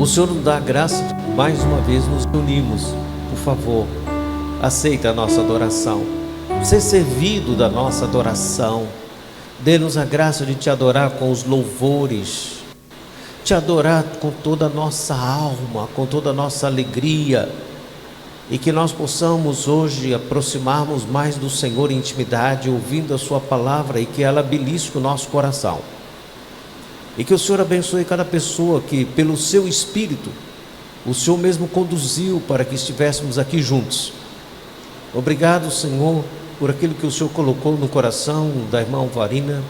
O Senhor nos dá a graça de mais uma vez nos unirmos. Por favor, aceita a nossa adoração. Ser servido da nossa adoração. Dê-nos a graça de te adorar com os louvores, te adorar com toda a nossa alma, com toda a nossa alegria, e que nós possamos hoje aproximarmos mais do Senhor em intimidade, ouvindo a sua palavra, e que ela belisque o nosso coração, e que o Senhor abençoe cada pessoa que pelo seu Espírito o Senhor mesmo conduziu para que estivéssemos aqui juntos. Obrigado, Senhor, por aquilo que o Senhor colocou no coração da irmã Alvarina,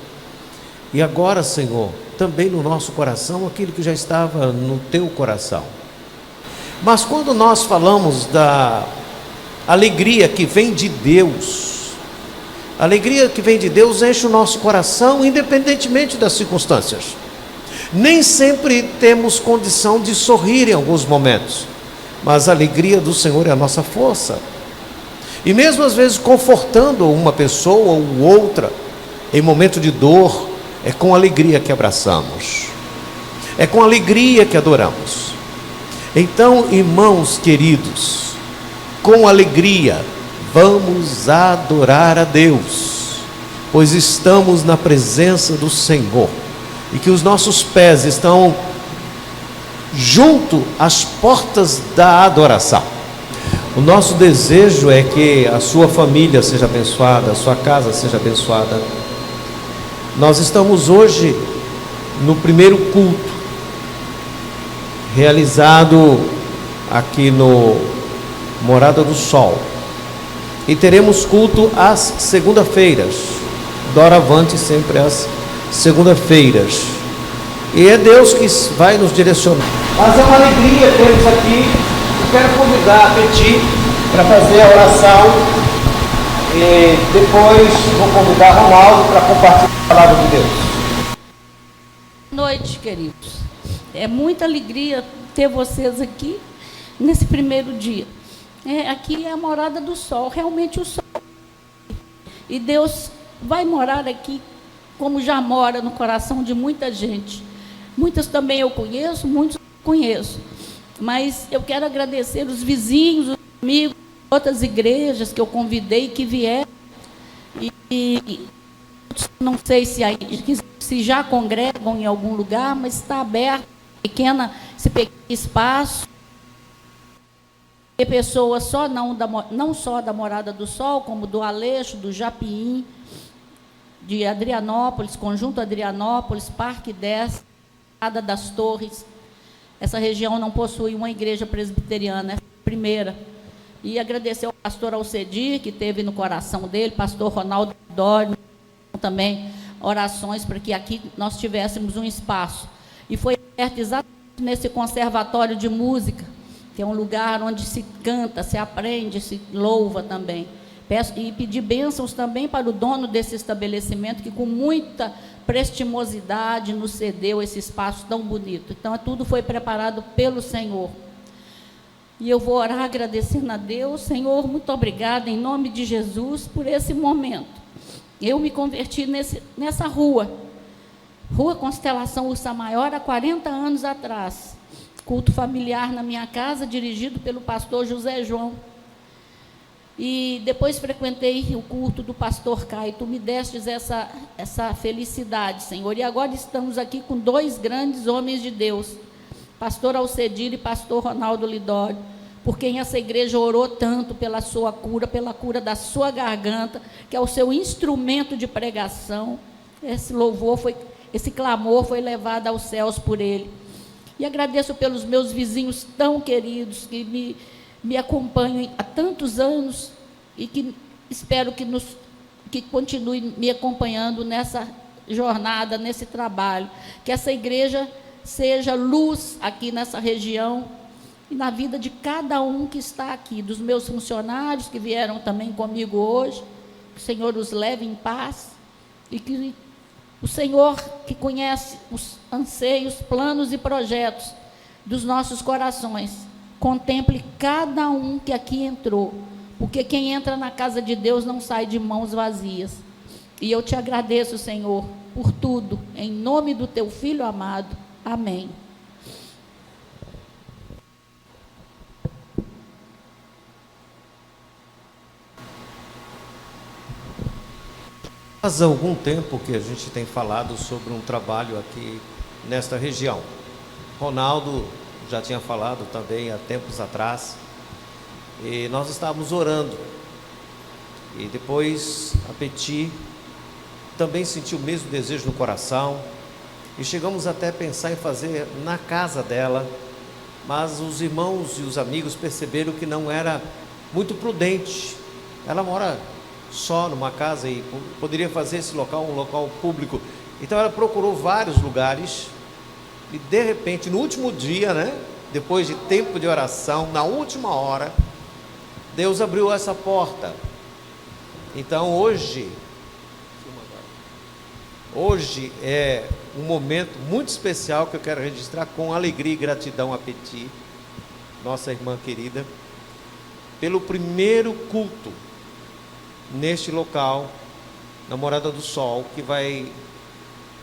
e agora, Senhor, também no nosso coração, aquilo que já estava no teu coração. Mas quando nós falamos da alegria que vem de Deus, a alegria que vem de Deus enche o nosso coração, independentemente das circunstâncias. Nem sempre temos condição de sorrir em alguns momentos, mas a alegria do Senhor é a nossa força. E mesmo às vezes confortando uma pessoa ou outra em momento de dor, é com alegria que abraçamos, é com alegria que adoramos. Então, irmãos queridos, com alegria vamos adorar a Deus, pois estamos na presença do Senhor, e que os nossos pés estão junto às portas da adoração. O nosso desejo é que a sua família seja abençoada, a sua casa seja abençoada. Nós estamos hoje no primeiro culto, realizado aqui no Morada do Sol, e teremos culto às segunda-feiras, doravante sempre às segunda-feiras, e é Deus que vai nos direcionar. Mas é uma alegria termos aqui. Eu quero convidar a Peti para fazer a oração, e depois vou convidar Ronaldo para compartilhar a palavra de Deus. Boa noite, queridos. É muita alegria ter vocês aqui nesse primeiro dia. Aqui é a Morada do Sol, realmente o sol. E Deus vai morar aqui como já mora no coração de muita gente. Muitas também eu conheço, muitos eu conheço. Mas eu quero agradecer os vizinhos, os amigos, outras igrejas que eu convidei, que vieram. E não sei se já congregam em algum lugar, mas está aberto esse pequeno espaço. E pessoas não só da Morada do Sol, como do Aleixo, do Japim, de Adrianópolis, Conjunto Adrianópolis, Parque 10, Casa das Torres. Essa região não possui uma igreja presbiteriana, é a primeira. E agradecer ao pastor Alcedir, que teve no coração dele, pastor Ronaldo Lidório, também orações para que aqui nós tivéssemos um espaço. E foi aberto exatamente nesse conservatório de música, que é um lugar onde se canta, se aprende, se louva também. Peço, e pedir bênçãos também para o dono desse estabelecimento, que com muita prestimosidade nos cedeu esse espaço tão bonito. Então, tudo foi preparado pelo Senhor. E eu vou orar agradecendo a Deus. Senhor, muito obrigada, em nome de Jesus, por esse momento. Eu me converti nessa rua Constelação Ursa Maior, há 40 anos atrás. Culto familiar na minha casa, dirigido pelo pastor José João. E depois frequentei o culto do pastor Caio. Tu me destes essa felicidade, Senhor. E agora estamos aqui com dois grandes homens de Deus, pastor Alcedir e pastor Ronaldo Lidório, por quem essa igreja orou tanto pela sua cura, pela cura da sua garganta, que é o seu instrumento de pregação. Esse louvor esse clamor foi levado aos céus por ele. E agradeço pelos meus vizinhos tão queridos, que me acompanham há tantos anos, e que espero que continue me acompanhando nessa jornada, nesse trabalho. Que essa igreja seja luz aqui nessa região e na vida de cada um que está aqui, dos meus funcionários que vieram também comigo hoje. Que o Senhor os leve em paz, e que o Senhor, que conhece os anseios, planos e projetos dos nossos corações, contemple cada um que aqui entrou, porque quem entra na casa de Deus não sai de mãos vazias. E eu te agradeço, Senhor, por tudo, em nome do teu Filho amado. Amém. Faz algum tempo que a gente tem falado sobre um trabalho aqui nesta região. Ronaldo já tinha falado também há tempos atrás, e nós estávamos orando, e depois a Peti também sentiu o mesmo desejo no coração, e chegamos até a pensar em fazer na casa dela, mas os irmãos e os amigos perceberam que não era muito prudente. Ela mora só numa casa e poderia fazer esse local um local público. Então ela procurou vários lugares e de repente no último dia, depois de tempo de oração, na última hora, Deus abriu essa porta. Então hoje é um momento muito especial que eu quero registrar com alegria e gratidão a Peti, nossa irmã querida, pelo primeiro culto neste local, na Morada do Sol, que vai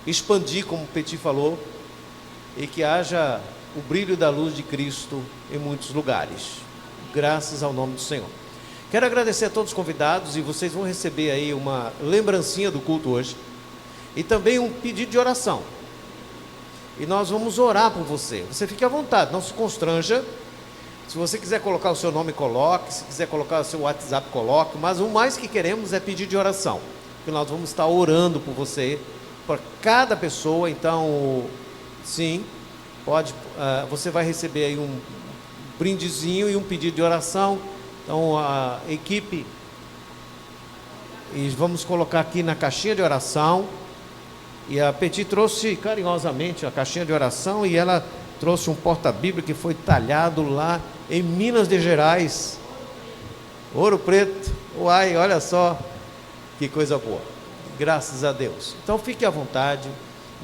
expandir, como o Peti falou, e que haja o brilho da luz de Cristo em muitos lugares, graças ao nome do Senhor. Quero agradecer a todos os convidados, e vocês vão receber aí uma lembrancinha do culto hoje, e também um pedido de oração, e nós vamos orar por você. Você fique à vontade, não se constranja. Se você quiser colocar o seu nome, coloque. Se quiser colocar o seu WhatsApp, coloque. Mas o mais que queremos é pedir de oração, porque nós vamos estar orando por você, por cada pessoa. Então, sim, pode. Você vai receber aí um brindezinho e um pedido de oração. Então, a equipe, e vamos colocar aqui na caixinha de oração. E a Peti trouxe carinhosamente a caixinha de oração, e ela trouxe um porta-bíblia que foi talhado lá em Minas Gerais, Ouro Preto. Uai, olha só que coisa boa, graças a Deus. Então fique à vontade,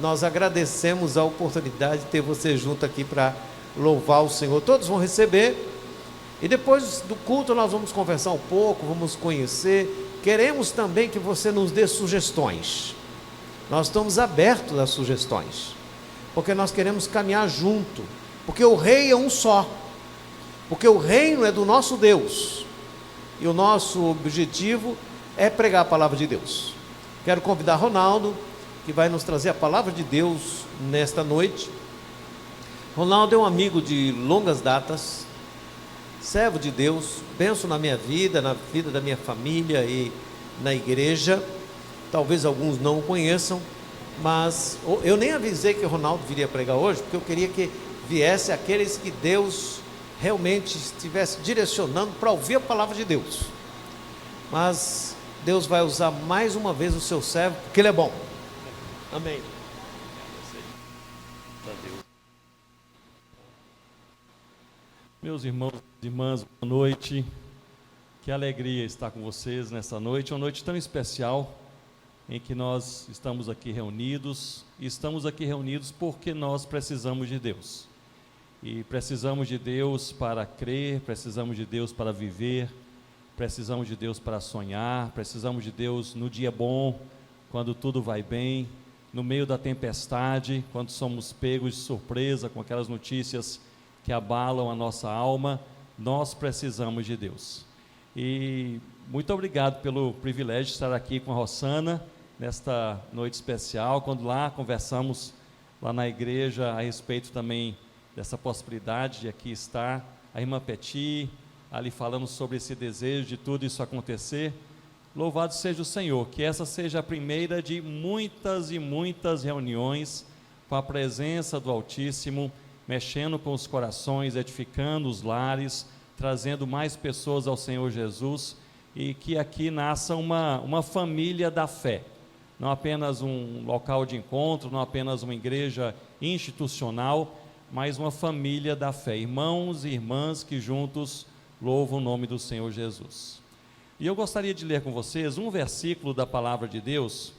nós agradecemos a oportunidade de ter você junto aqui para louvar o Senhor. Todos vão receber, e depois do culto nós vamos conversar um pouco, vamos conhecer. Queremos também que você nos dê sugestões. Nós estamos abertos às sugestões, porque nós queremos caminhar junto, porque o rei é um só, porque o reino é do nosso Deus, e o nosso objetivo é pregar a palavra de Deus. Quero convidar Ronaldo, que vai nos trazer a palavra de Deus nesta noite. Ronaldo é um amigo de longas datas, servo de Deus, bênção na minha vida, na vida da minha família e na igreja. Talvez alguns não o conheçam, mas eu nem avisei que o Ronaldo viria pregar hoje, porque eu queria que viesse aqueles que Deus realmente estivesse direcionando para ouvir a palavra de Deus. Mas Deus vai usar mais uma vez o seu servo, porque Ele é bom. Amém. Meus irmãos e irmãs, boa noite. Que alegria estar com vocês nessa noite, uma noite tão especial, em que nós estamos aqui reunidos, e estamos aqui reunidos porque nós precisamos de Deus, e precisamos de Deus para crer, precisamos de Deus para viver, precisamos de Deus para sonhar, precisamos de Deus no dia bom, quando tudo vai bem, no meio da tempestade, quando somos pegos de surpresa com aquelas notícias que abalam a nossa alma. Nós precisamos de Deus. E muito obrigado pelo privilégio de estar aqui com a Rossana nesta noite especial, quando lá conversamos lá na igreja a respeito também dessa possibilidade de aqui estar, a irmã Peti ali falando sobre esse desejo de tudo isso acontecer. Louvado seja o Senhor, que essa seja a primeira de muitas e muitas reuniões com a presença do Altíssimo, mexendo com os corações, edificando os lares, trazendo mais pessoas ao Senhor Jesus, e que aqui nasça uma família da fé, não apenas um local de encontro, não apenas uma igreja institucional, mas uma família da fé, irmãos e irmãs que juntos louvam o nome do Senhor Jesus. E eu gostaria de ler com vocês um versículo da palavra de Deus,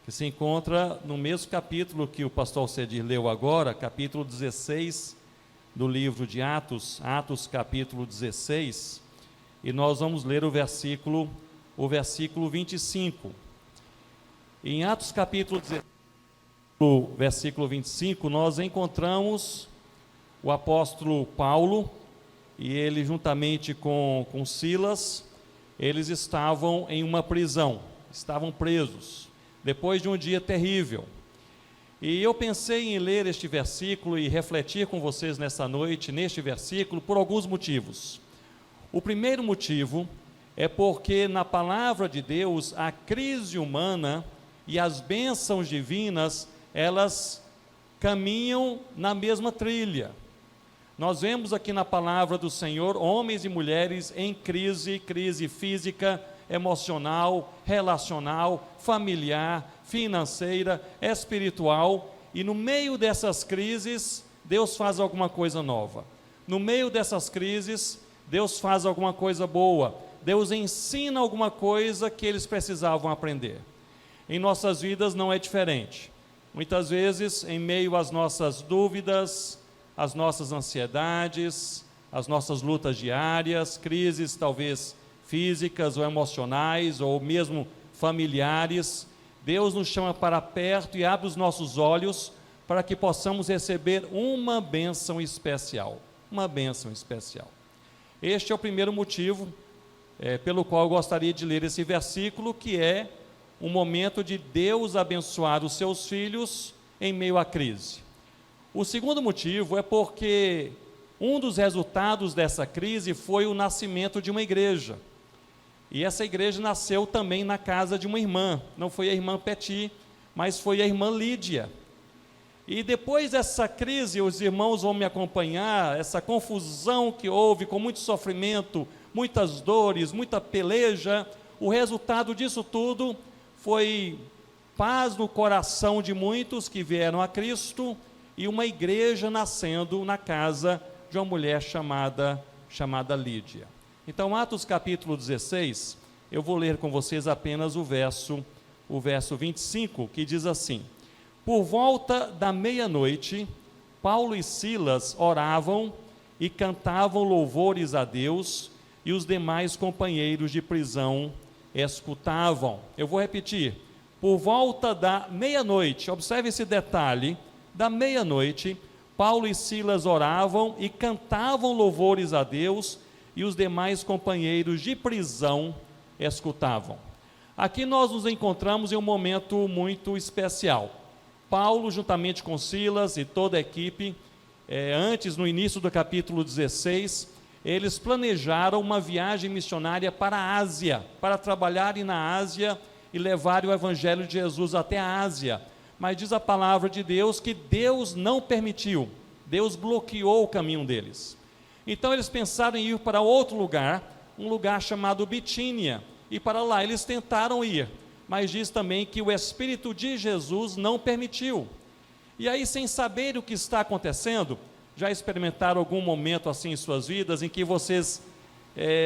que se encontra no mesmo capítulo que o pastor Alcedir leu agora, capítulo 16 do livro de Atos, Atos capítulo 16, e nós vamos ler o versículo 25. Em Atos capítulo 16, versículo 25, nós encontramos o apóstolo Paulo, e ele juntamente com Silas, eles estavam em uma prisão, estavam presos, depois de um dia terrível. E eu pensei em ler este versículo e refletir com vocês nessa noite, neste versículo, por alguns motivos. O primeiro motivo é porque na palavra de Deus, a crise humana e as bênçãos divinas, elas caminham na mesma trilha. Nós vemos aqui na palavra do Senhor, homens e mulheres em crise física, emocional, relacional, familiar, financeira, espiritual, e no meio dessas crises, Deus faz alguma coisa nova. No meio dessas crises, Deus faz alguma coisa boa. Deus ensina alguma coisa que eles precisavam aprender. Em nossas vidas não é diferente. Muitas vezes, em meio às nossas dúvidas, às nossas ansiedades, às nossas lutas diárias, crises talvez físicas ou emocionais, ou mesmo familiares, Deus nos chama para perto e abre os nossos olhos para que possamos receber uma bênção especial. Uma bênção especial. Este é o primeiro motivo pelo qual eu gostaria de ler esse versículo, que é um momento de Deus abençoar os seus filhos em meio à crise. O segundo motivo é porque um dos resultados dessa crise foi o nascimento de uma igreja. E essa igreja nasceu também na casa de uma irmã. Não foi a irmã Peti, mas foi a irmã Lídia. E depois dessa crise, os irmãos vão me acompanhar, essa confusão que houve, com muito sofrimento, muitas dores, muita peleja, o resultado disso tudo foi paz no coração de muitos que vieram a Cristo e uma igreja nascendo na casa de uma mulher chamada Lídia. Então, Atos capítulo 16, eu vou ler com vocês apenas o verso 25, que diz assim: Por volta da meia-noite, Paulo e Silas oravam e cantavam louvores a Deus, e os demais companheiros de prisão escutavam. Eu vou repetir: por volta da meia-noite, observe esse detalhe, da meia-noite, Paulo e Silas oravam e cantavam louvores a Deus, e os demais companheiros de prisão escutavam. Aqui nós nos encontramos em um momento muito especial. Paulo, juntamente com Silas e toda a equipe, no início do capítulo 16, eles planejaram uma viagem missionária para a Ásia, para trabalharem na Ásia e levarem o Evangelho de Jesus até a Ásia. Mas diz a palavra de Deus que Deus não permitiu, Deus bloqueou o caminho deles. Então eles pensaram em ir para outro lugar, um lugar chamado Bitínia, e para lá eles tentaram ir, mas diz também que o Espírito de Jesus não permitiu. E aí, sem saber o que está acontecendo, já experimentaram algum momento assim em suas vidas, em que vocês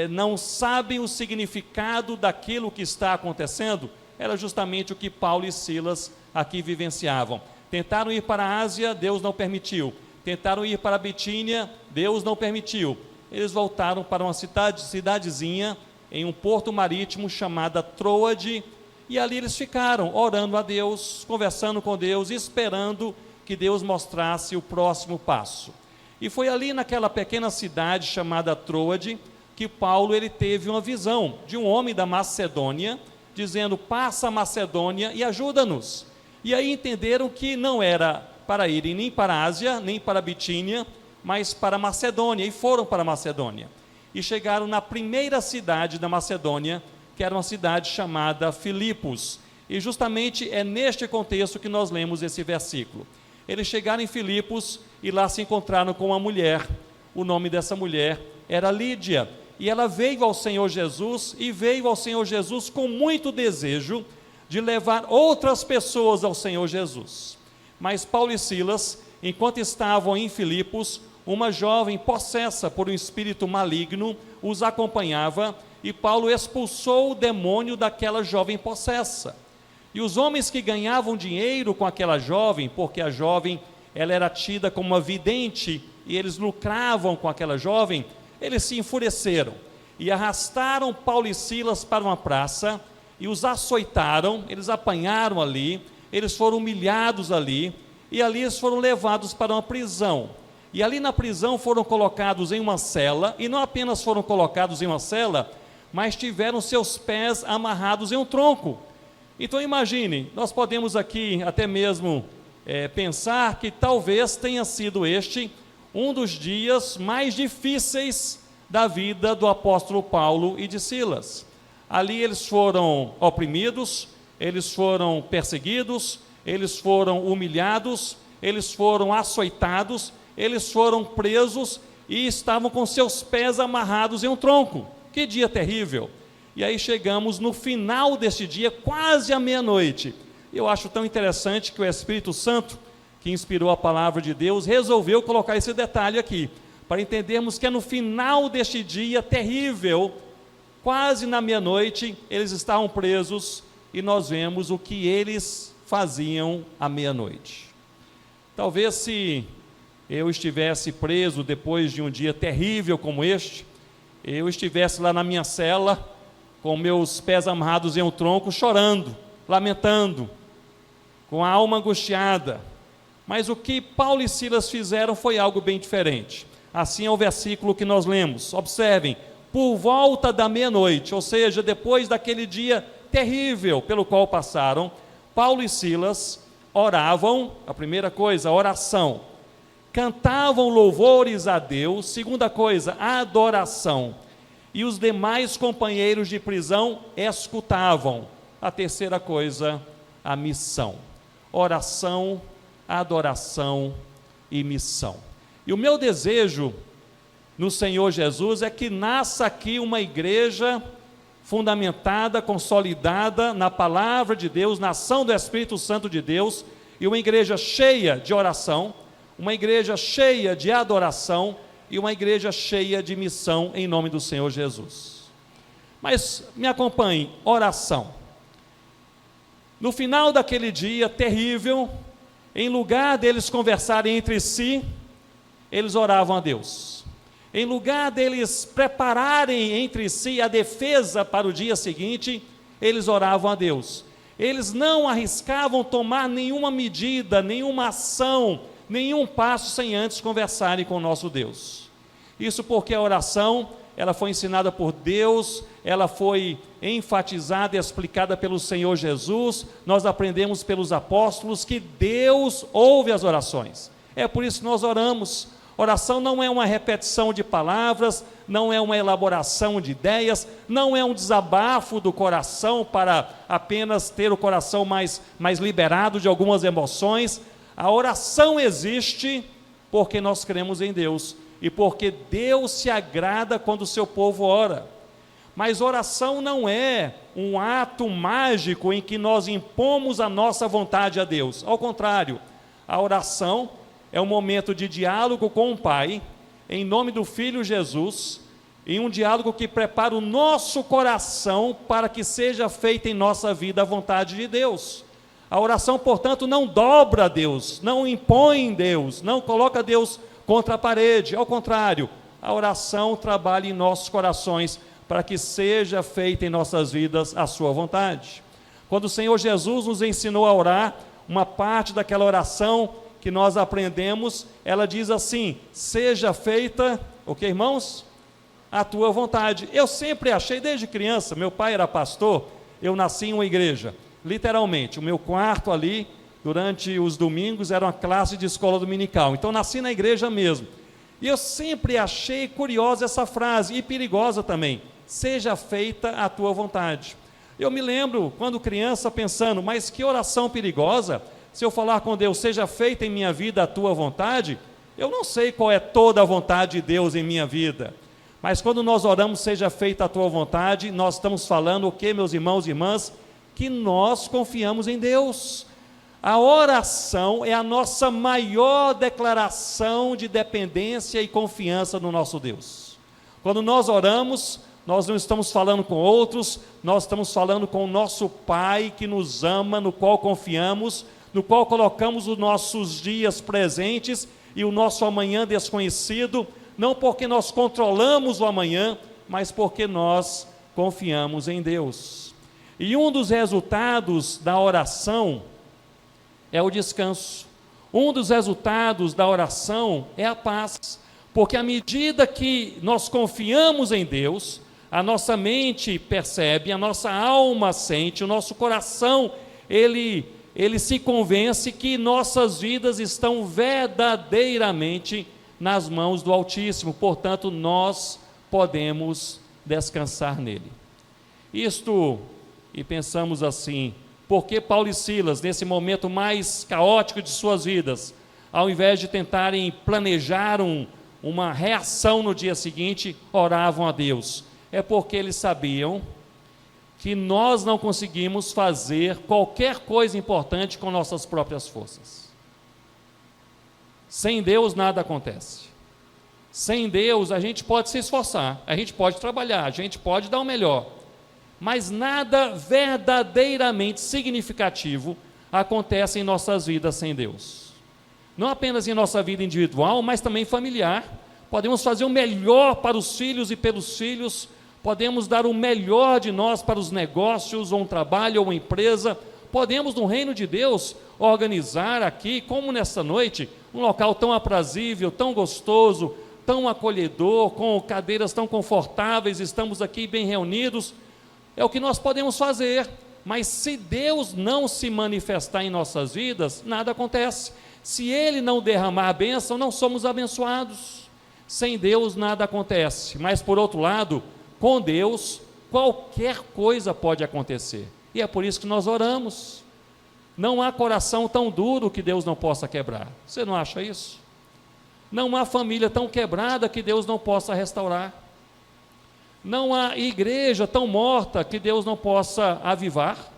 não sabem o significado daquilo que está acontecendo? Era justamente o que Paulo e Silas aqui vivenciavam. Tentaram ir para a Ásia, Deus não permitiu. Tentaram ir para a Bitínia, Deus não permitiu. Eles voltaram para uma cidadezinha em um porto marítimo chamada Troade, e ali eles ficaram orando a Deus, conversando com Deus, esperando que Deus mostrasse o próximo passo. E foi ali naquela pequena cidade chamada Troade que Paulo ele teve uma visão de um homem da Macedônia, dizendo: passa a Macedônia e ajuda-nos. E aí entenderam que não era para irem nem para a Ásia, nem para a Bitínia, mas para a Macedônia, e foram para a Macedônia. E chegaram na primeira cidade da Macedônia, que era uma cidade chamada Filipos. E justamente é neste contexto que nós lemos esse versículo. Eles chegaram em Filipos e lá se encontraram com uma mulher. O nome dessa mulher era Lídia. E ela veio ao Senhor Jesus, e veio ao Senhor Jesus com muito desejo de levar outras pessoas ao Senhor Jesus. Mas Paulo e Silas, enquanto estavam em Filipos, uma jovem possessa por um espírito maligno os acompanhava, e Paulo expulsou o demônio daquela jovem possessa. E os homens que ganhavam dinheiro com aquela jovem, porque a jovem ela era tida como uma vidente, e eles lucravam com aquela jovem, eles se enfureceram e arrastaram Paulo e Silas para uma praça e os açoitaram. Eles apanharam ali, eles foram humilhados ali, e ali eles foram levados para uma prisão. E ali na prisão foram colocados em uma cela, e não apenas foram colocados em uma cela, mas tiveram seus pés amarrados em um tronco. Então imagine, nós podemos aqui até mesmo pensar que talvez tenha sido este um dos dias mais difíceis da vida do apóstolo Paulo e de Silas. Ali eles foram oprimidos, eles foram perseguidos, eles foram humilhados, eles foram açoitados, eles foram presos e estavam com seus pés amarrados em um tronco. Que dia terrível! E aí chegamos no final deste dia, quase à meia-noite. Eu acho tão interessante que o Espírito Santo, que inspirou a palavra de Deus, resolveu colocar esse detalhe aqui, para entendermos que é no final deste dia terrível, quase na meia-noite, eles estavam presos e nós vemos o que eles faziam à meia-noite. Talvez se eu estivesse preso depois de um dia terrível como este, eu estivesse lá na minha cela, com meus pés amarrados em um tronco, chorando, lamentando, com a alma angustiada. Mas o que Paulo e Silas fizeram foi algo bem diferente. Assim é o versículo que nós lemos. Observem, por volta da meia-noite, ou seja, depois daquele dia terrível pelo qual passaram, Paulo e Silas oravam, a primeira coisa, oração. Cantavam louvores a Deus, segunda coisa, adoração. E os demais companheiros de prisão escutavam. A terceira coisa, a missão. Oração, adoração e missão. E o meu desejo no Senhor Jesus é que nasça aqui uma igreja fundamentada, consolidada na palavra de Deus, na ação do Espírito Santo de Deus, e uma igreja cheia de oração, uma igreja cheia de adoração e uma igreja cheia de missão em nome do Senhor Jesus. Mas me acompanhe, oração. No final daquele dia terrível, em lugar deles conversarem entre si, eles oravam a Deus. Em lugar deles prepararem entre si a defesa para o dia seguinte, eles oravam a Deus. Eles não arriscavam tomar nenhuma medida, nenhuma ação, nenhum passo sem antes conversarem com o nosso Deus. Isso porque a oração, ela foi ensinada por Deus, ela foi enfatizada e explicada pelo Senhor Jesus, nós aprendemos pelos apóstolos que Deus ouve as orações. É por isso que nós oramos. Oração não é uma repetição de palavras, não é uma elaboração de ideias, não é um desabafo do coração para apenas ter o coração mais liberado de algumas emoções. A oração existe porque nós cremos em Deus e porque Deus se agrada quando o seu povo ora. Mas oração não é um ato mágico em que nós impomos a nossa vontade a Deus. Ao contrário, a oração é um momento de diálogo com o Pai, em nome do Filho Jesus, em um diálogo que prepara o nosso coração para que seja feita em nossa vida a vontade de Deus. A oração, portanto, não dobra Deus, não impõe Deus, não coloca Deus contra a parede. Ao contrário, a oração trabalha em nossos corações para que seja feita em nossas vidas a sua vontade. Quando o Senhor Jesus nos ensinou a orar, uma parte daquela oração que nós aprendemos, ela diz assim: seja feita, o que, irmãos? A tua vontade. Eu sempre achei, desde criança, meu pai era pastor, eu nasci em uma igreja, literalmente, o meu quarto ali, durante os domingos, era uma classe de escola dominical, então nasci na igreja mesmo, e eu sempre achei curiosa essa frase, e perigosa também: seja feita a tua vontade. Eu me lembro, quando criança, pensando, mas que oração perigosa, se eu falar com Deus, seja feita em minha vida a tua vontade, eu não sei qual é toda a vontade de Deus em minha vida, mas quando nós oramos, seja feita a tua vontade, nós estamos falando o que, meus irmãos e irmãs? Que nós confiamos em Deus. A oração é a nossa maior declaração de dependência e confiança no nosso Deus. Quando nós oramos, nós não estamos falando com outros, nós estamos falando com o nosso Pai que nos ama, no qual confiamos, no qual colocamos os nossos dias presentes e o nosso amanhã desconhecido, não porque nós controlamos o amanhã, mas porque nós confiamos em Deus. E um dos resultados da oração é o descanso. Um dos resultados da oração é a paz, porque à medida que nós confiamos em Deus, A nossa mente percebe, a nossa alma sente, o nosso coração, ele se convence que nossas vidas estão verdadeiramente nas mãos do Altíssimo, portanto, nós podemos descansar nele. E pensamos assim, por que Paulo e Silas, nesse momento mais caótico de suas vidas, ao invés de tentarem planejar uma reação no dia seguinte, oravam a Deus? É porque eles sabiam que nós não conseguimos fazer qualquer coisa importante com nossas próprias forças. Sem Deus nada acontece. Sem Deus a gente pode se esforçar, a gente pode trabalhar, a gente pode dar o melhor, mas nada verdadeiramente significativo acontece em nossas vidas sem Deus. Não apenas em nossa vida individual, mas também familiar. Podemos fazer o melhor para os filhos e pelos filhos, podemos dar o melhor de nós para os negócios, ou um trabalho, ou uma empresa. Podemos, no reino de Deus, organizar aqui, como nessa noite, um local tão aprazível, tão gostoso, tão acolhedor, com cadeiras tão confortáveis, estamos aqui bem reunidos. É o que nós podemos fazer, mas se Deus não se manifestar em nossas vidas, nada acontece. Se Ele não derramar a bênção, não somos abençoados. Sem Deus nada acontece, mas por outro lado, com Deus, qualquer coisa pode acontecer, e é por isso que nós oramos. Não há coração tão duro que Deus não possa quebrar, você não acha isso? Não há família tão quebrada que Deus não possa restaurar, não há igreja tão morta que Deus não possa avivar,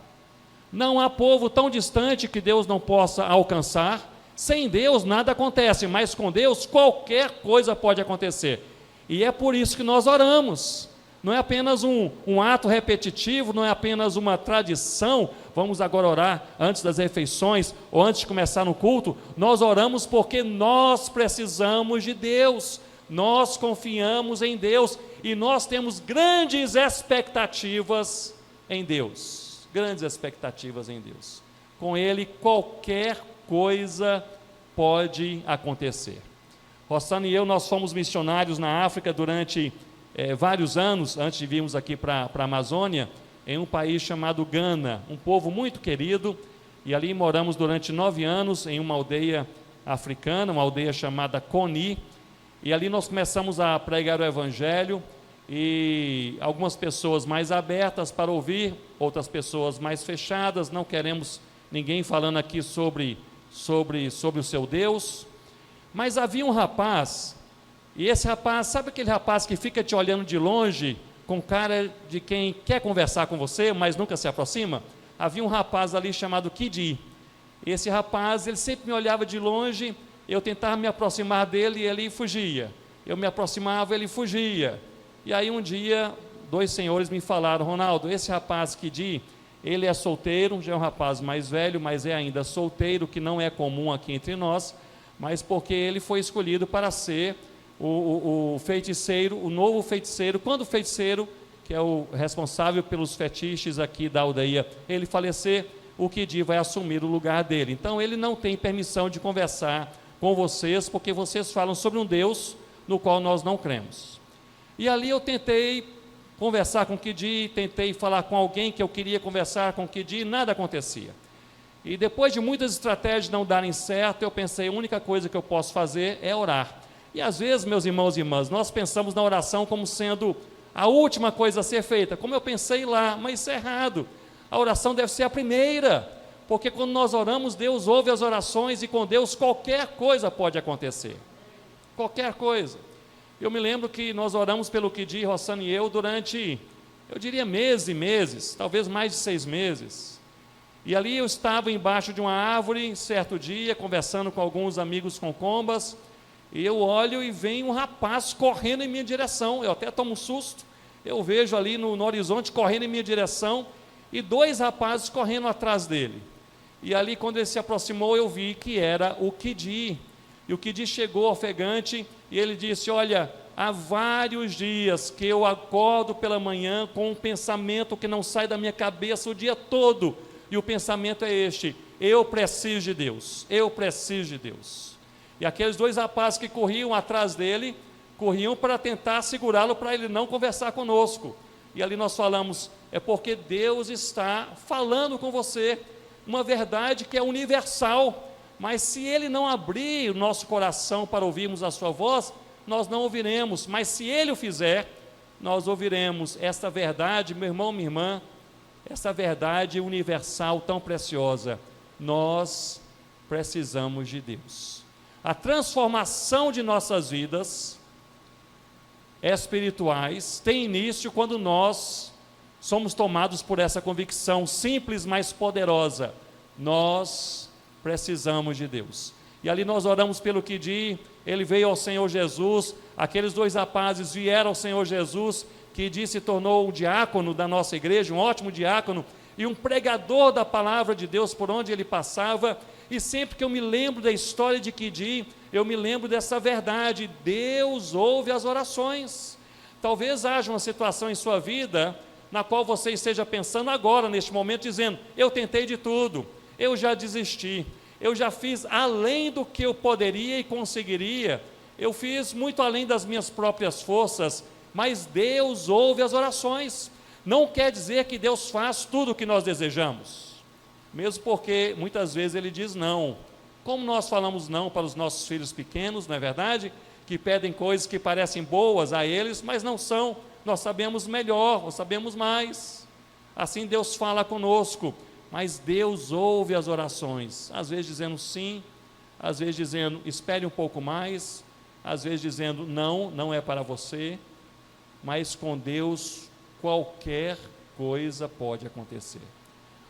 não há povo tão distante que Deus não possa alcançar. Sem Deus nada acontece, mas com Deus qualquer coisa pode acontecer, e é por isso que nós oramos. Não é apenas um ato repetitivo, não é apenas uma tradição. Vamos agora orar antes das refeições ou antes de começar no culto. Nós oramos porque nós precisamos de Deus, nós confiamos em Deus e nós temos grandes expectativas em Deus. Grandes expectativas em Deus. Com Ele qualquer coisa pode acontecer. Rossana e eu, nós fomos missionários na África durante vários anos, antes de virmos aqui para a Amazônia, em um país chamado Gana, um povo muito querido, e ali moramos durante 9 anos em uma aldeia africana, uma aldeia chamada Coni, e ali nós começamos a pregar o Evangelho, e algumas pessoas mais abertas para ouvir, outras pessoas mais fechadas. Não queremos ninguém falando aqui sobre o seu Deus, mas havia um rapaz. E esse rapaz, sabe aquele rapaz que fica te olhando de longe, com cara de quem quer conversar com você, mas nunca se aproxima? Havia um rapaz ali chamado Kidi. Esse rapaz, ele sempre me olhava de longe, eu tentava me aproximar dele e ele fugia. Eu me aproximava, ele fugia. E aí um dia, 2 senhores me falaram: Ronaldo, esse rapaz Kidi, ele é solteiro, já é um rapaz mais velho, mas é ainda solteiro, que não é comum aqui entre nós, mas porque ele foi escolhido para ser o feiticeiro, o novo feiticeiro. Quando o feiticeiro, que é o responsável pelos fetiches aqui da aldeia, ele falecer, o Kidi vai assumir o lugar dele. Então ele não tem permissão de conversar com vocês, porque vocês falam sobre um Deus no qual nós não cremos. E ali eu tentei conversar com o Kidi, tentei falar com alguém que eu queria conversar com o Kidi, nada acontecia. E depois de muitas estratégias não darem certo, eu pensei, a única coisa que eu posso fazer é orar. E às vezes, meus irmãos e irmãs, nós pensamos na oração como sendo a última coisa a ser feita, como eu pensei lá, mas isso é errado. A oração deve ser a primeira, porque quando nós oramos, Deus ouve as orações, e com Deus qualquer coisa pode acontecer, qualquer coisa. Eu me lembro que nós oramos pelo Kidi, Rossana e eu, durante, eu diria, meses e meses, talvez mais de 6 meses. E ali eu estava embaixo de uma árvore, certo dia, conversando com alguns amigos concombas, e eu olho e vem um rapaz correndo em minha direção. Eu até tomo um susto, eu vejo ali no horizonte correndo em minha direção, e 2 rapazes correndo atrás dele. E ali, quando ele se aproximou, eu vi que era o Kidi. E o Kidi chegou ofegante, e ele disse: olha, há vários dias que eu acordo pela manhã com um pensamento que não sai da minha cabeça o dia todo, e o pensamento é este: eu preciso de Deus, eu preciso de Deus. E aqueles 2 rapazes que corriam atrás dele corriam para tentar segurá-lo para ele não conversar conosco. E ali nós falamos, é porque Deus está falando com você, uma verdade que é universal, mas se Ele não abrir o nosso coração para ouvirmos a sua voz, nós não ouviremos, mas se Ele o fizer, nós ouviremos esta verdade, meu irmão, minha irmã, essa verdade universal tão preciosa. Nós precisamos de Deus. A transformação de nossas vidas espirituais tem início quando nós somos tomados por essa convicção simples, mas poderosa. Nós precisamos de Deus. E ali nós oramos pelo Kidi, ele veio ao Senhor Jesus, aqueles 2 rapazes vieram ao Senhor Jesus, Kidi se tornou um diácono da nossa igreja, um ótimo diácono, e um pregador da palavra de Deus por onde ele passava, e sempre que eu me lembro da história de Kidi, eu me lembro dessa verdade, Deus ouve as orações. Talvez haja uma situação em sua vida, na qual você esteja pensando agora, neste momento, dizendo, eu tentei de tudo, eu já desisti, eu já fiz além do que eu poderia e conseguiria, eu fiz muito além das minhas próprias forças, mas Deus ouve as orações. Não quer dizer que Deus faz tudo o que nós desejamos, mesmo porque muitas vezes Ele diz não, como nós falamos não para os nossos filhos pequenos, não é verdade? Que pedem coisas que parecem boas a eles, mas não são. Nós sabemos melhor, nós sabemos mais, assim Deus fala conosco, mas Deus ouve as orações, às vezes dizendo sim, às vezes dizendo espere um pouco mais, às vezes dizendo não, não é para você, mas com Deus qualquer coisa pode acontecer.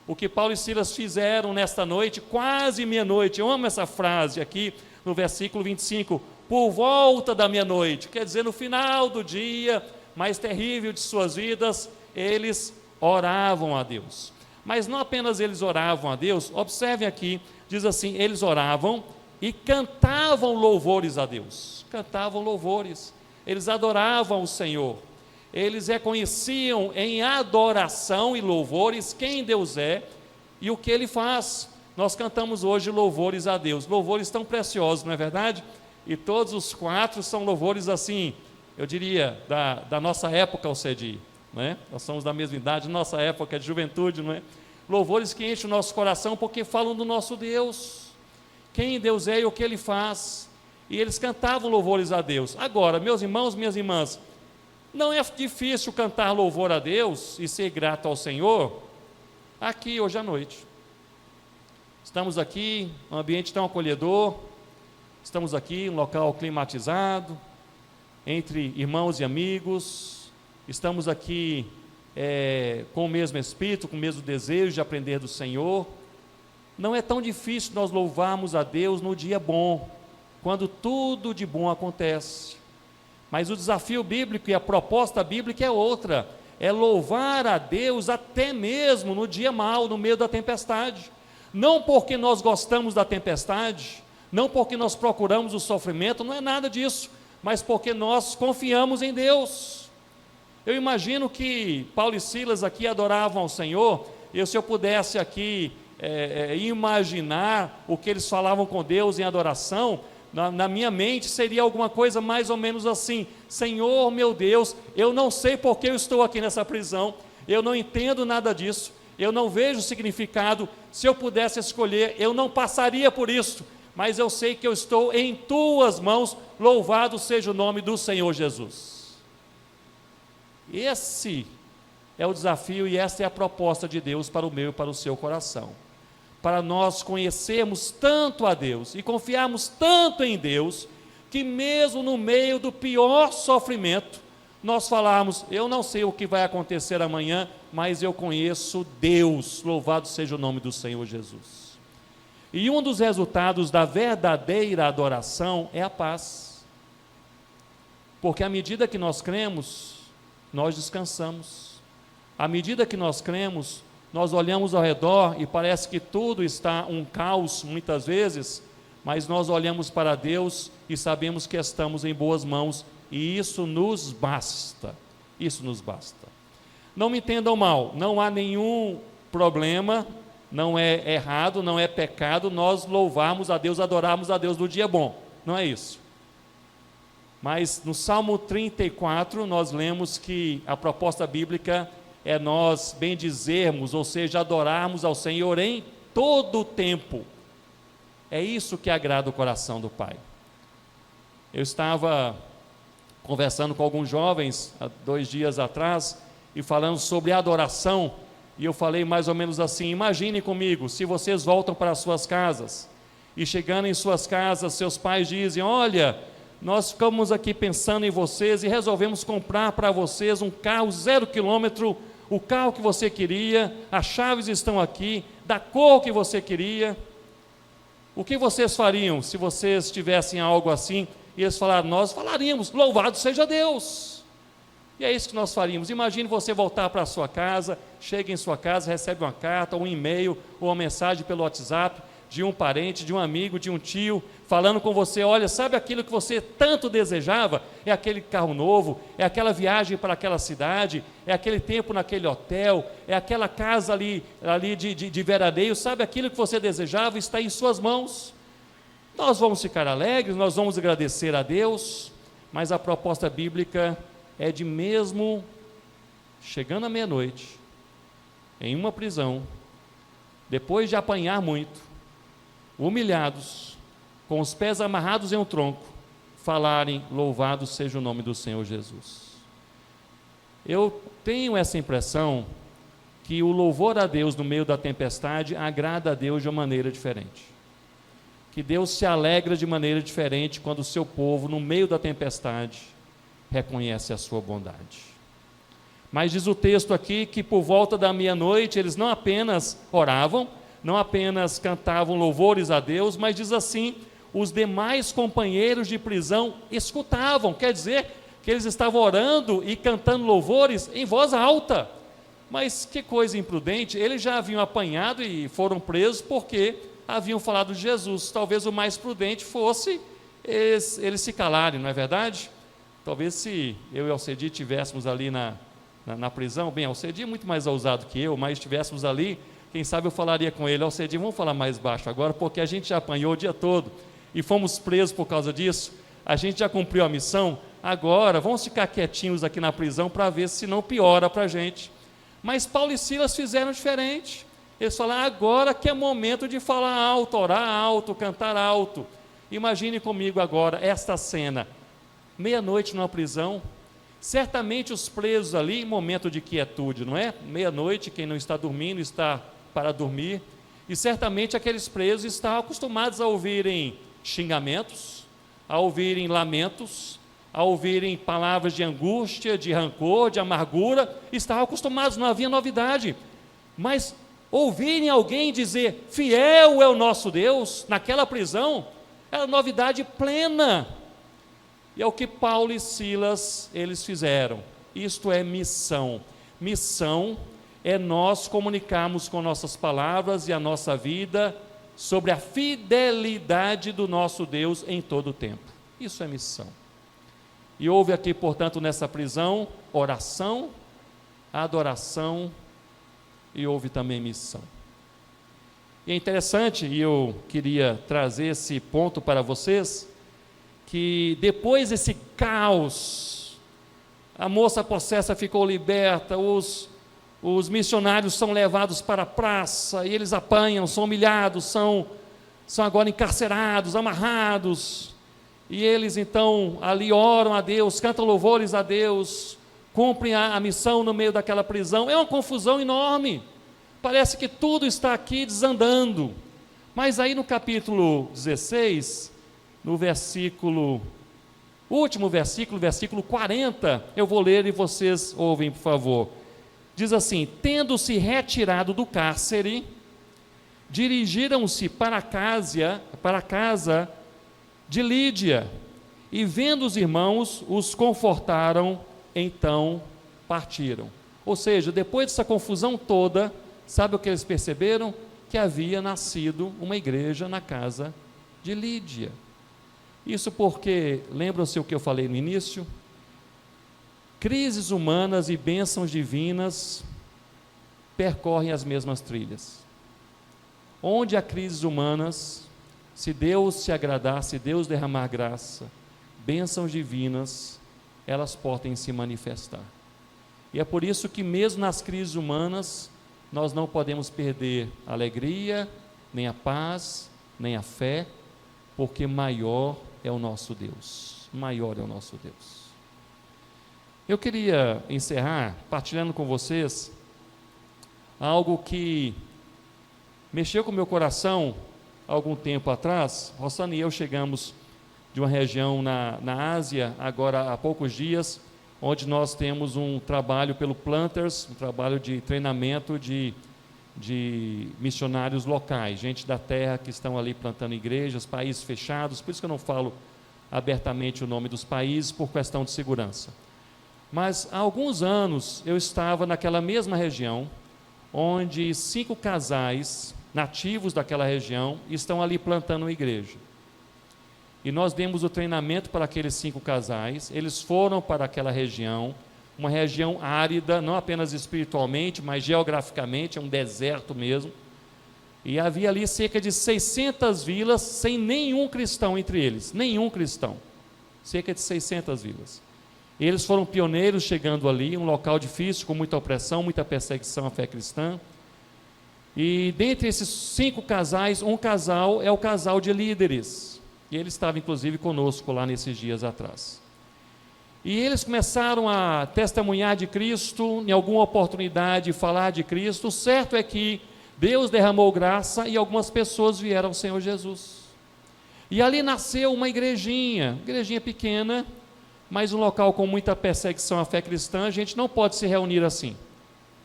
O que Paulo e Silas fizeram nesta noite, quase meia-noite, eu amo essa frase aqui no versículo 25, por volta da meia-noite, quer dizer, no final do dia mais terrível de suas vidas, eles oravam a Deus. Mas não apenas eles oravam a Deus, observem aqui, diz assim, eles oravam e cantavam louvores a Deus, cantavam louvores, eles adoravam o Senhor, eles reconheciam em adoração e louvores quem Deus é e o que Ele faz. Nós cantamos hoje louvores a Deus, louvores tão preciosos, não é verdade? E todos os 4 são louvores assim, eu diria, da nossa época, o CEDI, não é? Nós somos da mesma idade, nossa época de juventude, não é? Louvores que enchem o nosso coração porque falam do nosso Deus, quem Deus é e o que Ele faz, e eles cantavam louvores a Deus. Agora, meus irmãos, minhas irmãs, não é difícil cantar louvor a Deus e ser grato ao Senhor aqui hoje à noite. Estamos aqui, um ambiente tão acolhedor, estamos aqui, um local climatizado, entre irmãos e amigos, estamos aqui com o mesmo espírito, com o mesmo desejo de aprender do Senhor. Não é tão difícil nós louvarmos a Deus no dia bom, quando tudo de bom acontece. Mas o desafio bíblico e a proposta bíblica é outra, é louvar a Deus até mesmo no dia mau, no meio da tempestade. Não porque nós gostamos da tempestade, não porque nós procuramos o sofrimento, não é nada disso, mas porque nós confiamos em Deus. Eu imagino que Paulo e Silas aqui adoravam ao Senhor, e se eu pudesse aqui imaginar o que eles falavam com Deus em adoração, na minha mente seria alguma coisa mais ou menos assim: Senhor meu Deus, eu não sei porque eu estou aqui nessa prisão, eu não entendo nada disso, eu não vejo significado, se eu pudesse escolher, eu não passaria por isso, mas eu sei que eu estou em tuas mãos, louvado seja o nome do Senhor Jesus. Esse é o desafio e essa é a proposta de Deus para o meu e para o seu coração, para nós conhecermos tanto a Deus e confiarmos tanto em Deus, que mesmo no meio do pior sofrimento, nós falarmos, eu não sei o que vai acontecer amanhã, mas eu conheço Deus, louvado seja o nome do Senhor Jesus. E um dos resultados da verdadeira adoração é a paz, porque à medida que nós cremos, nós descansamos, à medida que nós cremos, nós olhamos ao redor e parece que tudo está um caos muitas vezes, mas nós olhamos para Deus e sabemos que estamos em boas mãos, e isso nos basta, isso nos basta. Não me entendam mal, não há nenhum problema, não é errado, não é pecado nós louvarmos a Deus, adorarmos a Deus no dia bom, não é isso. Mas no Salmo 34 nós lemos que a proposta bíblica é nós bendizermos, ou seja, adorarmos ao Senhor em todo o tempo. É isso que agrada o coração do Pai. Eu estava conversando com alguns jovens há 2 dias atrás e falando sobre adoração, e eu falei mais ou menos assim: imaginem comigo, se vocês voltam para as suas casas e chegando em suas casas, seus pais dizem: olha, nós ficamos aqui pensando em vocês e resolvemos comprar para vocês um carro 0 quilômetro, o carro que você queria, as chaves estão aqui, da cor que você queria. O que vocês fariam se vocês tivessem algo assim? E eles falaram: nós falaríamos, louvado seja Deus. E é isso que nós faríamos. Imagine você voltar para a sua casa, chega em sua casa, recebe uma carta, um e-mail, ou uma mensagem pelo WhatsApp, de um parente, de um amigo, de um tio, falando com você: olha, sabe aquilo que você tanto desejava? É aquele carro novo, é aquela viagem para aquela cidade, é aquele tempo naquele hotel, é aquela casa ali de veraneio, sabe aquilo que você desejava? Está em suas mãos. Nós vamos ficar alegres, nós vamos agradecer a Deus, mas a proposta bíblica é de, mesmo chegando à meia-noite, em uma prisão, depois de apanhar muito, humilhados, com os pés amarrados em um tronco, falarem: louvado seja o nome do Senhor Jesus. Eu tenho essa impressão que o louvor a Deus no meio da tempestade agrada a Deus de uma maneira diferente, que Deus se alegra de maneira diferente quando o seu povo, no meio da tempestade, reconhece a sua bondade. Mas diz o texto aqui que por volta da meia-noite eles não apenas oravam, não apenas cantavam louvores a Deus, mas diz assim: os demais companheiros de prisão escutavam. Quer dizer que eles estavam orando e cantando louvores em voz alta. Mas que coisa imprudente, eles já haviam apanhado e foram presos porque haviam falado de Jesus. Talvez o mais prudente fosse eles se calarem, não é verdade? Talvez se eu e Alcedi estivéssemos ali na prisão, bem, Alcedi é muito mais ousado que eu, mas estivéssemos ali, quem sabe eu falaria com ele: Alcedi, vamos falar mais baixo agora, porque a gente já apanhou o dia todo e fomos presos por causa disso, a gente já cumpriu a missão, agora vamos ficar quietinhos aqui na prisão para ver se não piora para a gente. Mas Paulo e Silas fizeram diferente. Eles falaram: agora que é momento de falar alto, orar alto, cantar alto. Imagine comigo agora esta cena, meia-noite numa prisão, certamente os presos ali em momento de quietude, não é? Meia-noite, quem não está dormindo está para dormir, e certamente aqueles presos estavam acostumados a ouvirem xingamentos, a ouvirem lamentos, a ouvirem palavras de angústia, de rancor, de amargura. Estavam acostumados, não havia novidade, mas ouvirem alguém dizer: fiel é o nosso Deus, naquela prisão, era novidade plena. E é o que Paulo e Silas eles fizeram. Isto é missão. Missão é nós comunicarmos com nossas palavras e a nossa vida sobre a fidelidade do nosso Deus em todo o tempo. Isso é missão. E houve aqui, portanto, nessa prisão, oração, adoração, e houve também missão. E é interessante, e eu queria trazer esse ponto para vocês, que depois desse caos, a moça possessa ficou liberta, os missionários são levados para a praça, e eles apanham, são humilhados, são agora encarcerados, amarrados, e eles então ali oram a Deus, cantam louvores a Deus, cumprem a missão no meio daquela prisão. É uma confusão enorme, parece que tudo está aqui desandando. Mas aí no capítulo 16, no último versículo 40, eu vou ler e vocês ouvem, por favor. Diz assim: tendo-se retirado do cárcere, dirigiram-se para a casa de Lídia, e vendo os irmãos, os confortaram, então partiram. Ou seja, depois dessa confusão toda, sabe o que eles perceberam? Que havia nascido uma igreja na casa de Lídia. Isso porque, lembram-se o que eu falei no início? Crises humanas e bênçãos divinas percorrem as mesmas trilhas. Onde há crises humanas, se Deus se agradar, se Deus derramar graça, bênçãos divinas, elas podem se manifestar. E é por isso que mesmo nas crises humanas, nós não podemos perder a alegria, nem a paz, nem a fé, porque maior é o nosso Deus, maior é o nosso Deus. Eu queria encerrar partilhando com vocês algo que mexeu com o meu coração há algum tempo atrás. Rossana e eu chegamos de uma região na Ásia, agora há poucos dias, onde nós temos um trabalho pelo Planters, um trabalho de treinamento de missionários locais, gente da terra que estão ali plantando igrejas, países fechados. Por isso que eu não falo abertamente o nome dos países, por questão de segurança. Mas há alguns anos eu estava naquela mesma região, onde 5 casais nativos daquela região estão ali plantando uma igreja. E nós demos o treinamento para aqueles 5 casais. Eles foram para aquela região, uma região árida, não apenas espiritualmente, mas geograficamente, é um deserto mesmo. E havia ali cerca de 600 vilas, sem nenhum cristão entre eles, nenhum cristão. Cerca de 600 vilas. E eles foram pioneiros chegando ali, um local difícil, com muita opressão, muita perseguição à fé cristã. E dentre esses 5 casais, um casal é o casal de líderes. E ele estava inclusive conosco lá nesses dias atrás. E eles começaram a testemunhar de Cristo, em alguma oportunidade falar de Cristo. O certo é que Deus derramou graça e algumas pessoas vieram ao Senhor Jesus. E ali nasceu uma igrejinha pequena, mas um local com muita perseguição à fé cristã. A gente não pode se reunir assim.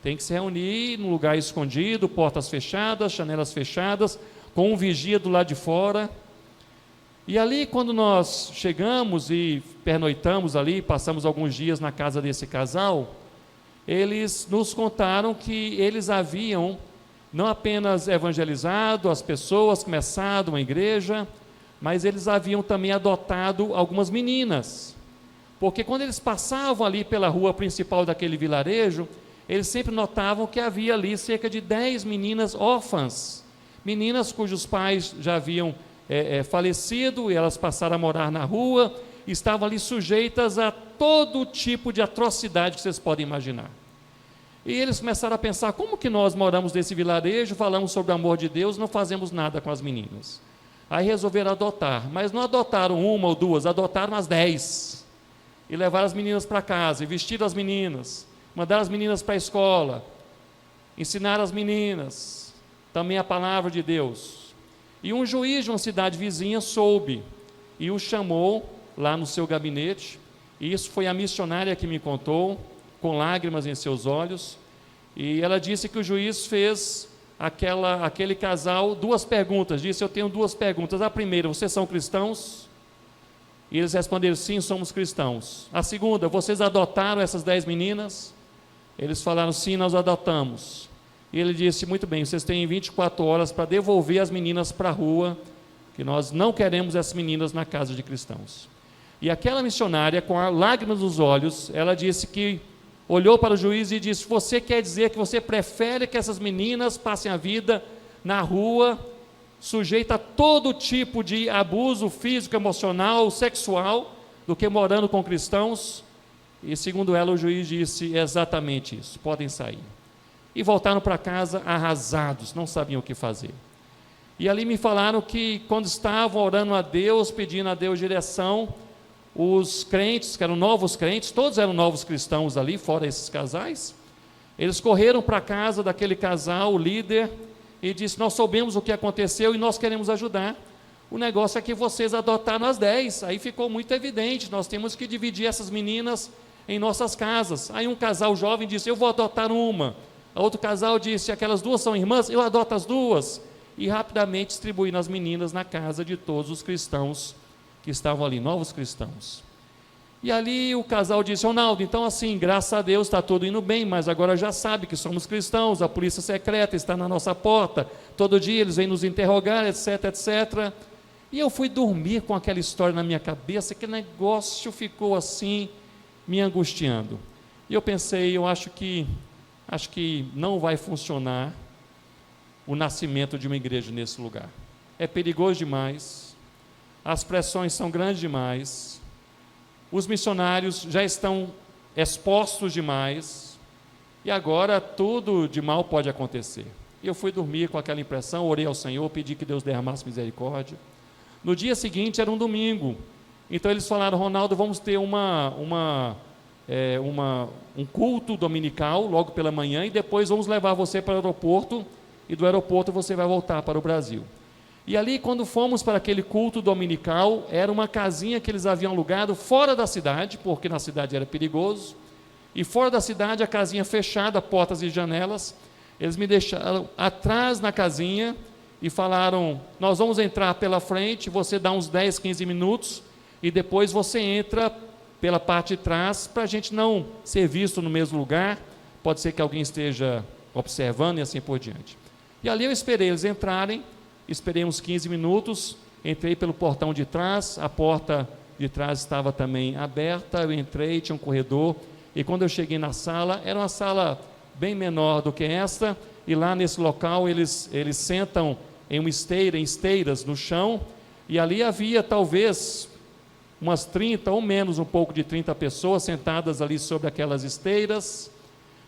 Tem que se reunir num lugar escondido, portas fechadas, janelas fechadas, com um vigia do lado de fora. E ali, quando nós chegamos e pernoitamos ali, passamos alguns dias na casa desse casal, eles nos contaram que eles haviam não apenas evangelizado as pessoas, começado uma igreja, mas eles haviam também adotado algumas meninas. Porque quando eles passavam ali pela rua principal daquele vilarejo, eles sempre notavam que havia ali cerca de 10 meninas órfãs, meninas cujos pais já haviam falecido, e elas passaram a morar na rua, estavam ali sujeitas a todo tipo de atrocidade que vocês podem imaginar. E eles começaram a pensar: como que nós moramos nesse vilarejo, falamos sobre o amor de Deus, não fazemos nada com as meninas? Aí resolveram adotar, mas não adotaram uma ou duas, adotaram as 10, e levaram as meninas para casa, e vestiram as meninas, mandaram as meninas para a escola, ensinaram as meninas também a palavra de Deus. E um juiz de uma cidade vizinha soube e o chamou lá no seu gabinete, e isso foi a missionária que me contou, com lágrimas em seus olhos, e ela disse que o juiz fez aquele casal 2 perguntas, disse: eu tenho 2 perguntas, a primeira: vocês são cristãos? E eles responderam: sim, somos cristãos. A segunda: vocês adotaram essas 10 meninas? Eles falaram: sim, nós adotamos. E ele disse: muito bem, vocês têm 24 horas para devolver as meninas para a rua, que nós não queremos essas meninas na casa de cristãos. E aquela missionária, com lágrimas nos olhos, ela disse que olhou para o juiz e disse: você quer dizer que você prefere que essas meninas passem a vida na rua, sujeita a todo tipo de abuso físico, emocional, sexual, do que morando com cristãos? E segundo ela, o juiz disse exatamente isso: podem sair. E voltaram para casa arrasados, não sabiam o que fazer. E ali me falaram que quando estavam orando a Deus, pedindo a Deus direção, os crentes, que eram novos crentes, todos eram novos cristãos ali, fora esses casais, eles correram para a casa daquele casal, o líder, e disse: nós soubemos o que aconteceu e nós queremos ajudar. O negócio é que vocês adotaram as 10, aí ficou muito evidente, nós temos que dividir essas meninas em nossas casas. Aí um casal jovem disse: eu vou adotar uma. Outro casal disse: aquelas 2 são irmãs, eu adoto as 2. E rapidamente distribuíram as meninas na casa de todos os cristãos que estavam ali, novos cristãos. E ali o casal disse: Ronaldo, então assim, graças a Deus está tudo indo bem, mas agora já sabe que somos cristãos, a polícia secreta está na nossa porta, todo dia eles vêm nos interrogar, etc, etc. E eu fui dormir com aquela história na minha cabeça, que negócio ficou assim, me angustiando. E eu pensei: eu acho que não vai funcionar o nascimento de uma igreja nesse lugar. É perigoso demais, as pressões são grandes demais, os missionários já estão expostos demais, e agora tudo de mal pode acontecer. E eu fui dormir com aquela impressão, orei ao Senhor, pedi que Deus derramasse misericórdia. No dia seguinte era um domingo, então eles falaram: Ronaldo, vamos ter um culto dominical logo pela manhã, e depois vamos levar você para o aeroporto, e do aeroporto você vai voltar para o Brasil. E ali, quando fomos para aquele culto dominical, era uma casinha que eles haviam alugado fora da cidade, porque na cidade era perigoso, e fora da cidade a casinha fechada, portas e janelas. Eles me deixaram atrás na casinha e falaram: nós vamos entrar pela frente, você dá uns 10, 15 minutos, e depois você entra pela parte de trás, para a gente não ser visto no mesmo lugar, pode ser que alguém esteja observando e assim por diante. E ali eu esperei eles entrarem, esperei uns 15 minutos, entrei pelo portão de trás, a porta de trás estava também aberta, eu entrei, tinha um corredor, e quando eu cheguei na sala, era uma sala bem menor do que esta, e lá nesse local eles sentam em uma esteira, em esteiras no chão, e ali havia talvez umas 30 ou menos, um pouco de 30 pessoas sentadas ali sobre aquelas esteiras,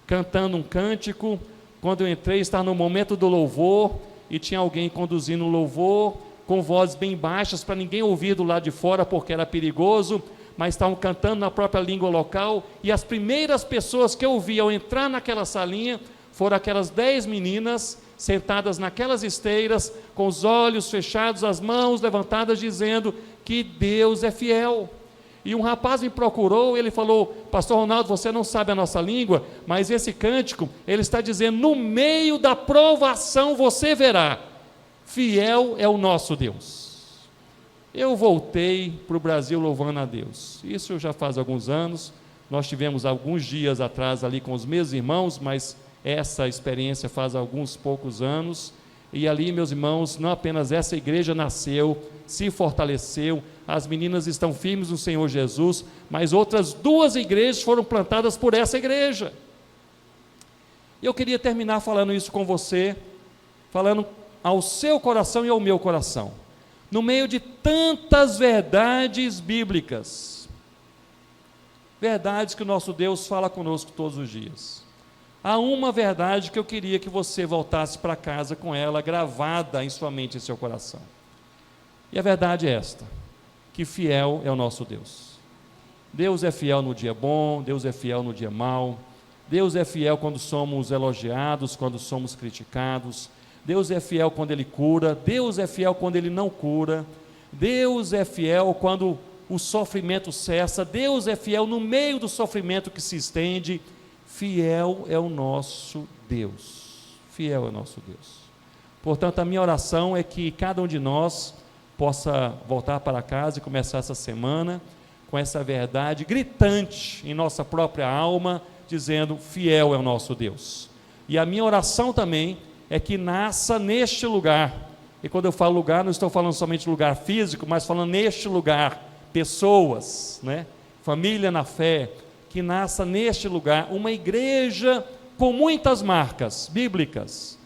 cantando um cântico. Quando eu entrei, estava no momento do louvor, e tinha alguém conduzindo o louvor, com vozes bem baixas, para ninguém ouvir do lado de fora, porque era perigoso, mas estavam cantando na própria língua local, e as primeiras pessoas que eu vi ao entrar naquela salinha, foram aquelas 10 meninas, sentadas naquelas esteiras, com os olhos fechados, as mãos levantadas, dizendo que Deus é fiel. E um rapaz me procurou, ele falou: pastor Ronaldo, você não sabe a nossa língua, mas esse cântico, ele está dizendo: no meio da provação você verá, fiel é o nosso Deus. Eu voltei para o Brasil louvando a Deus, isso já faz alguns anos. Nós tivemos alguns dias atrás ali com os meus irmãos, mas essa experiência faz alguns poucos anos, e ali, meus irmãos, não apenas essa igreja nasceu, se fortaleceu, as meninas estão firmes no Senhor Jesus, mas outras 2 igrejas foram plantadas por essa igreja. E eu queria terminar falando isso com você, falando ao seu coração e ao meu coração, no meio de tantas verdades bíblicas, verdades que o nosso Deus fala conosco todos os dias. Há uma verdade que eu queria que você voltasse para casa com ela, gravada em sua mente e em seu coração. E a verdade é esta: que fiel é o nosso Deus. Deus é fiel no dia bom, Deus é fiel no dia mau, Deus é fiel quando somos elogiados, quando somos criticados, Deus é fiel quando Ele cura, Deus é fiel quando Ele não cura, Deus é fiel quando o sofrimento cessa, Deus é fiel no meio do sofrimento que se estende. Fiel é o nosso Deus, fiel é o nosso Deus. Portanto, a minha oração é que cada um de nós possa voltar para casa e começar essa semana com essa verdade gritante em nossa própria alma, dizendo: fiel é o nosso Deus. E a minha oração também é que nasça neste lugar, e quando eu falo lugar, não estou falando somente lugar físico, mas falando neste lugar, pessoas, família na fé, que nasça neste lugar uma igreja com muitas marcas bíblicas,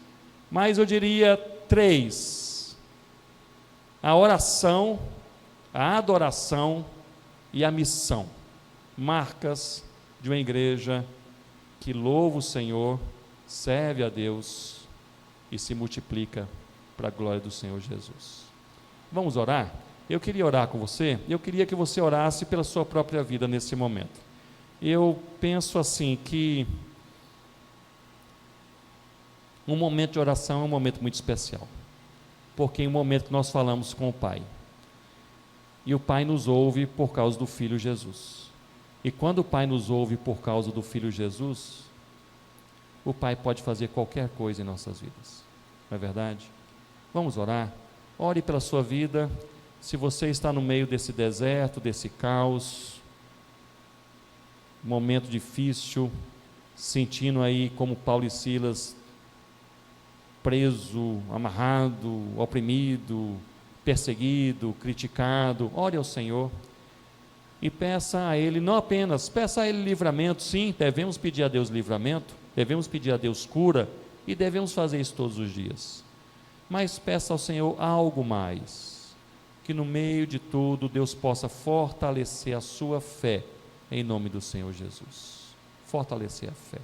mas eu diria 3: a oração, a adoração e a missão, marcas de uma igreja que louva o Senhor, serve a Deus e se multiplica para a glória do Senhor Jesus. Vamos orar? Eu queria orar com você, eu queria que você orasse pela sua própria vida nesse momento. Eu penso assim, que um momento de oração é um momento muito especial, porque é um momento que nós falamos com o Pai, e o Pai nos ouve por causa do Filho Jesus, e quando o Pai nos ouve por causa do Filho Jesus, o Pai pode fazer qualquer coisa em nossas vidas, não é verdade? Vamos orar? Ore pela sua vida. Se você está no meio desse deserto, desse caos, momento difícil, sentindo aí como Paulo e Silas, preso, amarrado, oprimido, perseguido, criticado, ore ao Senhor e peça a Ele, não apenas, peça a Ele livramento. Sim, devemos pedir a Deus livramento, devemos pedir a Deus cura, e devemos fazer isso todos os dias, mas peça ao Senhor algo mais. que no meio de tudo Deus possa fortalecer a sua fé, em nome do Senhor Jesus. Fortalecer a fé.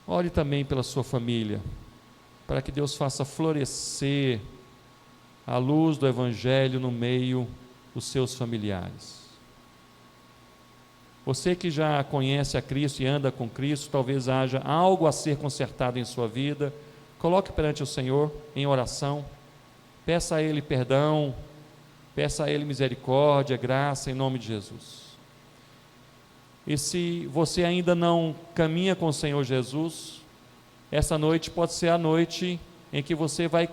Ore também pela sua família, para que Deus faça florescer a luz do Evangelho no meio dos seus familiares. Você que já conhece a Cristo e anda com Cristo, talvez haja algo a ser consertado em sua vida, coloque perante o Senhor em oração, peça a Ele perdão, peça a Ele misericórdia, graça, em nome de Jesus. E se você ainda não caminha com o Senhor Jesus, essa noite pode ser a noite em que você vai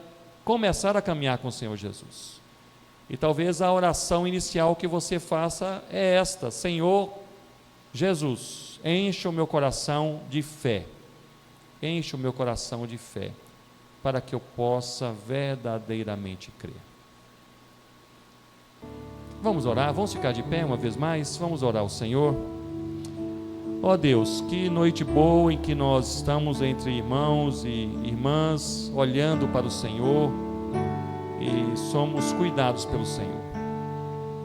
começar a caminhar com o Senhor Jesus. E talvez a oração inicial que você faça é esta: Senhor Jesus, enche o meu coração de fé, enche o meu coração de fé, para que eu possa verdadeiramente crer. Vamos orar, vamos ficar de pé uma vez mais, vamos orar ao Senhor. Ó Deus, que noite boa em que nós estamos entre irmãos e irmãs, olhando para o Senhor e somos cuidados pelo Senhor.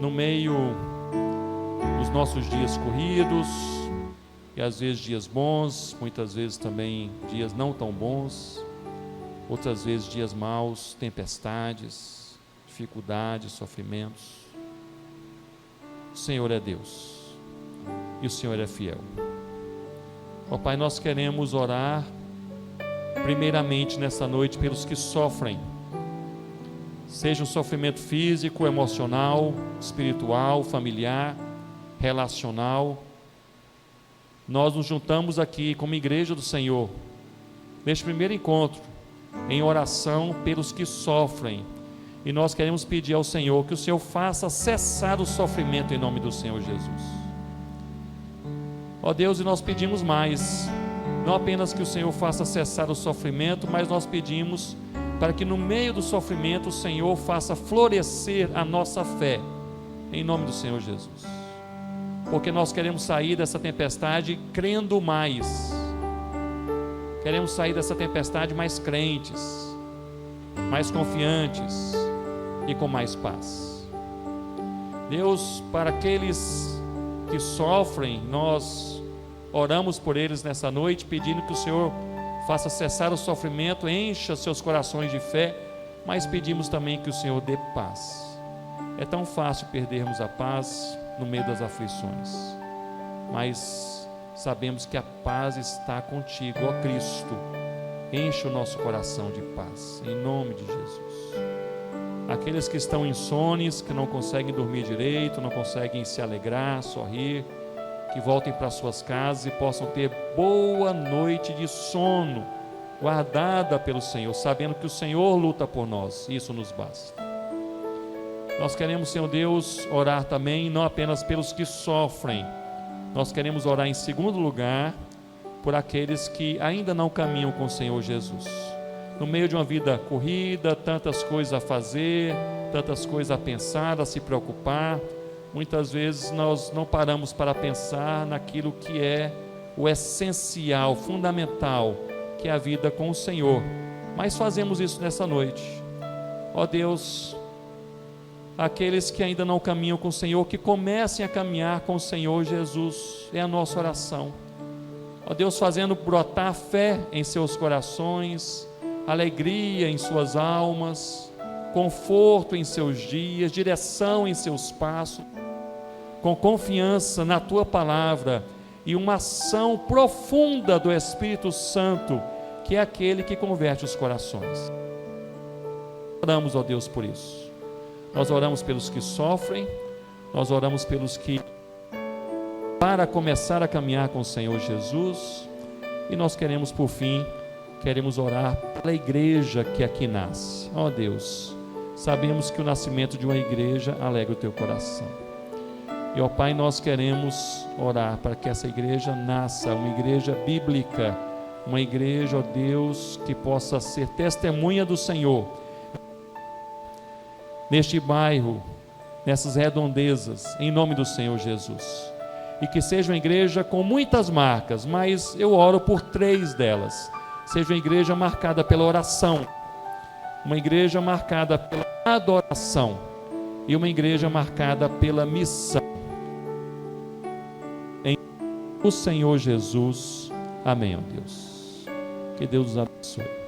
No meio dos nossos dias corridos, e às vezes dias bons, muitas vezes também dias não tão bons, outras vezes dias maus, tempestades, dificuldades, sofrimentos. O Senhor é Deus e o Senhor é fiel. Ó Pai, nós queremos orar primeiramente nessa noite pelos que sofrem, seja um sofrimento físico, emocional, espiritual, familiar, relacional. Nós nos juntamos aqui como igreja do Senhor neste primeiro encontro em oração pelos que sofrem, e nós queremos pedir ao Senhor que o Senhor faça cessar o sofrimento em nome do Senhor Jesus. Ó Deus, e nós pedimos mais, não apenas que o Senhor faça cessar o sofrimento, mas nós pedimos para que no meio do sofrimento o Senhor faça florescer a nossa fé, em nome do Senhor Jesus, porque nós queremos sair dessa tempestade crendo mais, queremos sair dessa tempestade mais crentes, mais confiantes e com mais paz. Deus, para aqueles que sofrem, nós oramos por eles nessa noite, pedindo que o Senhor faça cessar o sofrimento, encha seus corações de fé, mas pedimos também que o Senhor dê paz. É tão fácil perdermos a paz no meio das aflições, mas sabemos que a paz está contigo, ó Cristo. Enche o nosso coração de paz, em nome de Jesus. Aqueles que estão insones, que não conseguem dormir direito, não conseguem se alegrar, sorrir, que voltem para suas casas e possam ter boa noite de sono, guardada pelo Senhor, sabendo que o Senhor luta por nós, isso nos basta. Nós queremos, Senhor Deus, orar também, não apenas pelos que sofrem, nós queremos orar em segundo lugar, por aqueles que ainda não caminham com o Senhor Jesus. No meio de uma vida corrida, tantas coisas a fazer, tantas coisas a pensar, a se preocupar, muitas vezes nós não paramos para pensar naquilo que é o essencial, fundamental, que é a vida com o Senhor, mas fazemos isso nessa noite. Ó Deus, aqueles que ainda não caminham com o Senhor, que comecem a caminhar com o Senhor Jesus, é a nossa oração. Ó Deus, fazendo brotar fé em seus corações, alegria em suas almas, conforto em seus dias, direção em seus passos, com confiança na Tua palavra e uma ação profunda do Espírito Santo, que é aquele que converte os corações. Oramos, ó Deus, por isso. Nós oramos pelos que sofrem, nós oramos pelos que para começar a caminhar com o Senhor Jesus, e nós queremos, por fim, queremos orar pela igreja que aqui nasce. Ó Deus, sabemos que o nascimento de uma igreja alegra o Teu coração. E, ó Pai, nós queremos orar para que essa igreja nasça, uma igreja bíblica, uma igreja, ó Deus, que possa ser testemunha do Senhor, neste bairro, nessas redondezas, em nome do Senhor Jesus. E que seja uma igreja com muitas marcas, mas eu oro por 3 delas. Seja uma igreja marcada pela oração, uma igreja marcada pela adoração e uma igreja marcada pela missão. Em o Senhor Jesus. Amém, ó Deus. Que Deus os abençoe.